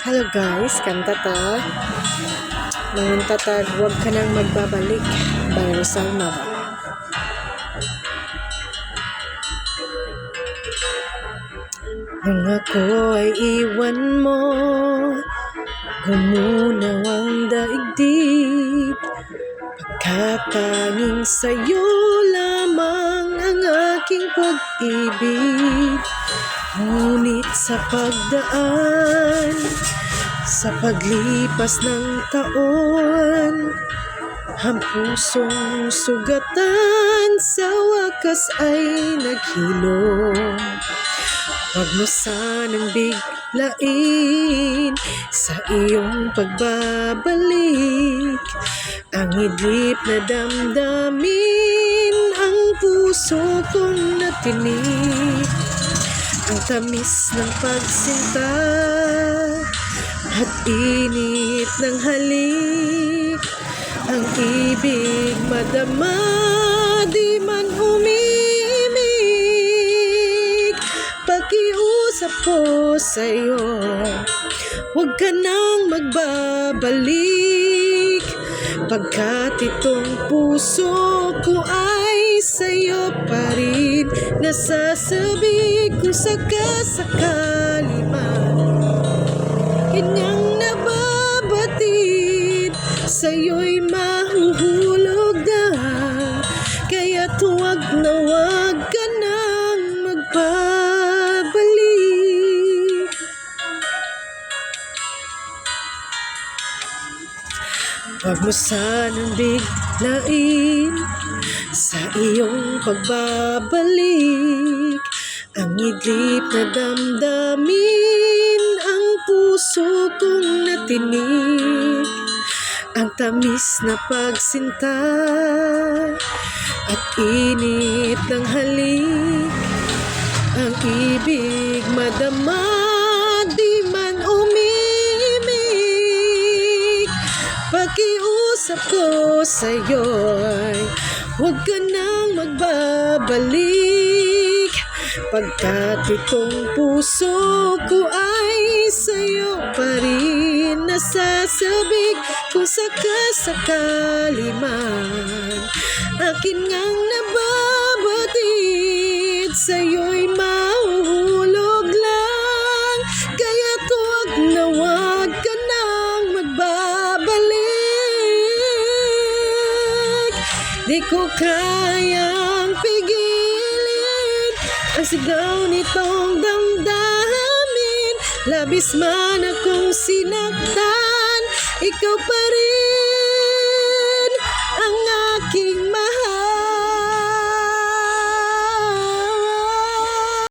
Hello guys, kanta ta. Mangunta tag, huwag ka nang magbabalik. By Rizal Nava. Nung ako ay iwan mo, gumunaw ang daigdig. Pagkatanging sa'yo lamang ang aking pag-ibig. Ngunit sa pagdaan, sa paglipas ng taon, ang pusong sugatan sa wakas ay naghilom. Huwag mo sanang biglain sa iyong pagbabalik ang idlip na damdamin, ang puso kong natinik. Ang tamis ng pagsinta at init ng halik, ang ibig madama di man umimik. Pakiusap ko sa'yo, huwag ka nang magbabalik, pagkat itong puso ko ay sa'yo pa rin nasasabik. Kung sakasakali man kanyang nababatid, sa'yo'y mahuhulog na, kaya't huwag na huwag ka nang magbabalik. Huwag mo sanang biglain sa iyong pagbabalik ang idlip na damdamin, ang puso kong natinik. Ang tamis na pagsinta at init ng halik, ang ibig madama di man umimik. Pakiusap ko sa'yo'y huwag ka nang magbabalik, pagkat itong puso ko ay sa'yo pa rin nasasabik. Kung sakasakali man akin ngang nababatid, sa'yo'y mahuhulog lang, kaya't huwag na huwag ka nang magbabalik. Di ko kayang pigilin ang sigaw nitong damdamin, labis man akong sinaktan, ikaw pa rin